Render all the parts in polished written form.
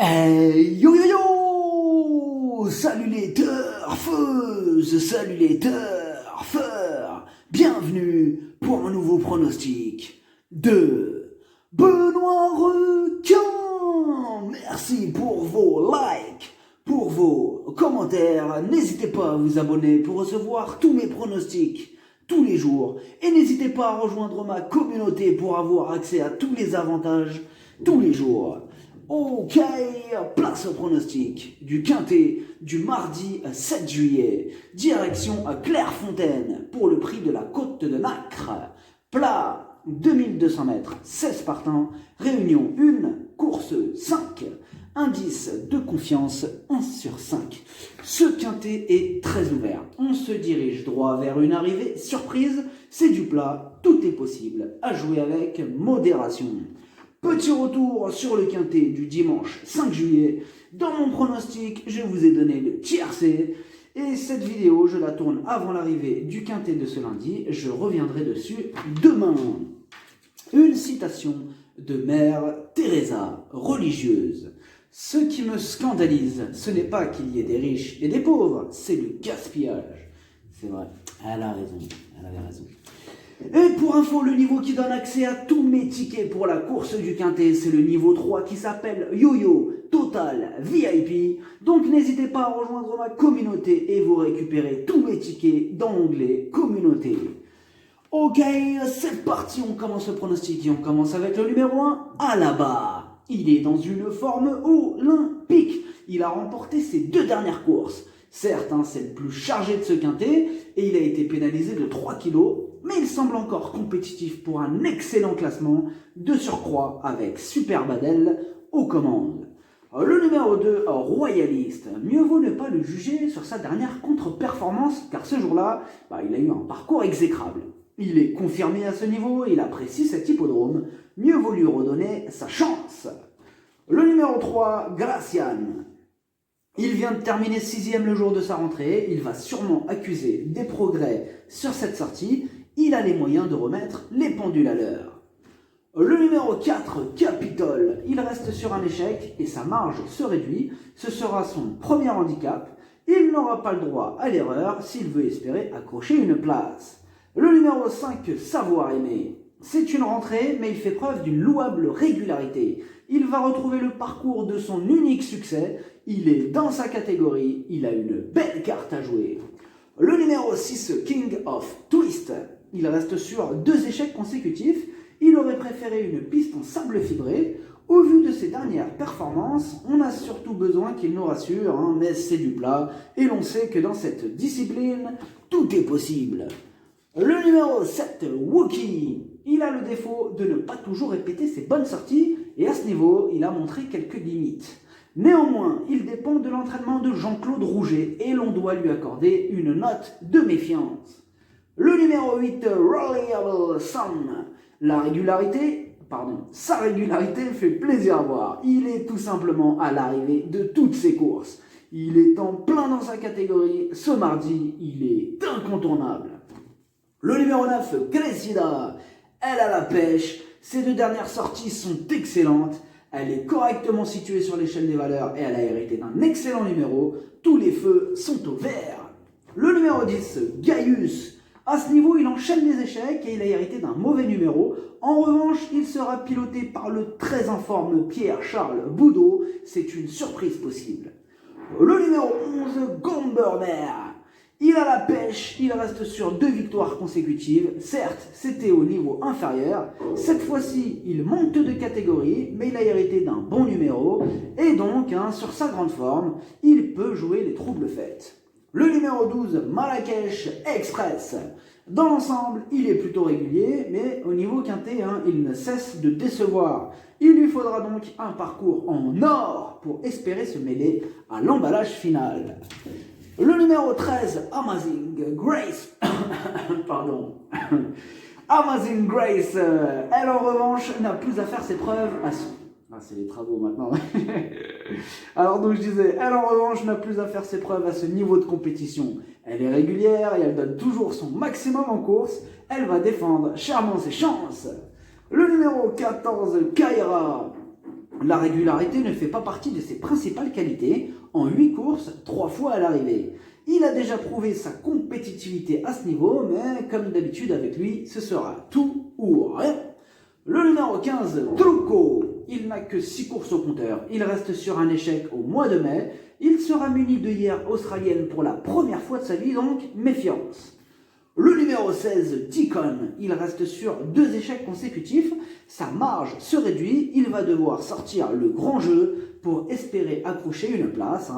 Hey, yo yo yo! Salut les turfeuses, salut les turfeurs! Bienvenue pour un nouveau pronostic de Benoît Requin! Merci pour vos likes, pour vos commentaires. N'hésitez pas à vous abonner pour recevoir tous mes pronostics tous les jours. Et n'hésitez pas à rejoindre ma communauté pour avoir accès à tous les avantages tous les jours. Ok, place au pronostic du Quintet du mardi 7 juillet. Direction à Clairefontaine pour le prix de la côte de Nacre. Plat 2200 mètres, 16 partants. Réunion 1, course 5. Indice de confiance 1 sur 5. Ce Quintet est très ouvert. On se dirige droit vers une arrivée surprise. C'est du plat, tout est possible. À jouer avec modération. Petit retour sur le Quintet du dimanche 5 juillet. Dans mon pronostic, je vous ai donné le tiercé. Et cette vidéo, je la tourne avant l'arrivée du Quintet de ce lundi. Je reviendrai dessus demain. Une citation de Mère Teresa, religieuse. Ce qui me scandalise, ce n'est pas qu'il y ait des riches et des pauvres, c'est le gaspillage. C'est vrai, elle a raison, elle avait raison. Et pour info, le niveau qui donne accès à tous mes tickets pour la course du Quintet, c'est le niveau 3 qui s'appelle Yo-Yo Total VIP. Donc n'hésitez pas à rejoindre ma communauté et vous récupérez tous mes tickets dans l'onglet Communauté. Ok, c'est parti, on commence le pronostic et on commence avec le numéro 1, Alaba. Il est dans une forme olympique. Il a remporté ses 2 dernières courses. Certes, c'est le plus chargé de ce Quintet et il a été pénalisé de 3 kilos, mais il semble encore compétitif pour un excellent classement, de surcroît avec Super Badel aux commandes. Le numéro 2, Royaliste. Mieux vaut ne pas le juger sur sa dernière contre-performance, car ce jour-là, il a eu un parcours exécrable. Il est confirmé à ce niveau et il apprécie cet hippodrome. Mieux vaut lui redonner sa chance. Le numéro 3, Gracian. Il vient de terminer 6e le jour de sa rentrée. Il va sûrement accuser des progrès sur cette sortie. Il a les moyens de remettre les pendules à l'heure. Le numéro 4, Capitole. Il reste sur un échec et sa marge se réduit. Ce sera son premier handicap. Il n'aura pas le droit à l'erreur s'il veut espérer accrocher une place. Le numéro 5, Savoir aimer. C'est une rentrée, mais il fait preuve d'une louable régularité. Il va retrouver le parcours de son unique succès. Il est dans sa catégorie. Il a une belle carte à jouer. Le numéro 6, King of Twist. Il reste sur 2 échecs consécutifs. Il aurait préféré une piste en sable fibré. Au vu de ses dernières performances, on a surtout besoin qu'il nous rassure, mais c'est du plat. Et l'on sait que dans cette discipline, tout est possible. Le numéro 7, Wookie. Il a le défaut de ne pas toujours répéter ses bonnes sorties et à ce niveau, il a montré quelques limites. Néanmoins, il dépend de l'entraînement de Jean-Claude Rouget et l'on doit lui accorder une note de méfiance. Le numéro 8, Reliable Sun. Sa régularité fait plaisir à voir. Il est tout simplement à l'arrivée de toutes ses courses. Il est en plein dans sa catégorie. Ce mardi, il est incontournable. Le numéro 9, Cressida. Elle a la pêche. Ses 2 dernières sorties sont excellentes. Elle est correctement située sur l'échelle des valeurs et elle a hérité d'un excellent numéro. Tous les feux sont au vert. Le numéro 10, Gaius. À ce niveau, il enchaîne les échecs et il a hérité d'un mauvais numéro. En revanche, il sera piloté par le très en forme Pierre-Charles Boudot. C'est une surprise possible. Le numéro 11, Gomberner. Il a la pêche, il reste sur 2 victoires consécutives. Certes, c'était au niveau inférieur. Cette fois-ci, il monte de catégorie, mais il a hérité d'un bon numéro. Et donc, sur sa grande forme, il peut jouer les troubles fêtes. Le numéro 12, Marrakech Express. Dans l'ensemble, il est plutôt régulier, mais au niveau Quintet, il ne cesse de décevoir. Il lui faudra donc un parcours en or pour espérer se mêler à l'emballage final. Le numéro 13, Amazing Grace. Amazing Grace, elle en revanche n'a plus à faire ses preuves à son... c'est les travaux maintenant. Alors donc je disais, elle en revanche n'a plus à faire ses preuves à ce niveau de compétition. Elle est régulière et elle donne toujours son maximum en course. Elle va défendre chèrement ses chances. Le numéro 14, Kaira. La régularité ne fait pas partie de ses principales qualités. En 8 courses, 3 fois à l'arrivée. Il a déjà prouvé sa compétitivité à ce niveau, mais comme d'habitude avec lui, ce sera tout ou rien. Le numéro 15, Trucco. Il n'a que 6 courses au compteur. Il reste sur un échec au mois de mai. Il sera muni de hier australienne pour la première fois de sa vie, donc méfiance. Le numéro 16, Deacon, il reste sur 2 échecs consécutifs, sa marge se réduit, il va devoir sortir le grand jeu pour espérer accrocher une place.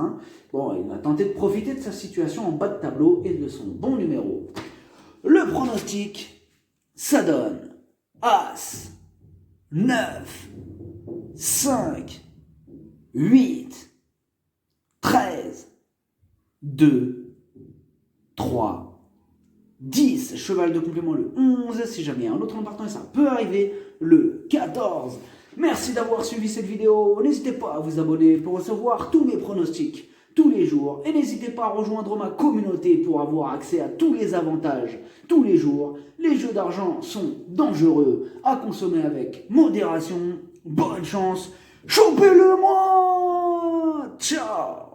Bon, il va tenter de profiter de sa situation en bas de tableau et de son bon numéro. Le pronostic, ça donne As, 9, 5, 8, 13, 2, 3, 10, cheval de complément le 11, si jamais un autre partant, ça peut arriver le 14. Merci d'avoir suivi cette vidéo, n'hésitez pas à vous abonner pour recevoir tous mes pronostics tous les jours et n'hésitez pas à rejoindre ma communauté pour avoir accès à tous les avantages tous les jours. Les jeux d'argent sont dangereux, à consommer avec modération. Bonne chance, chopez-le moi. Ciao.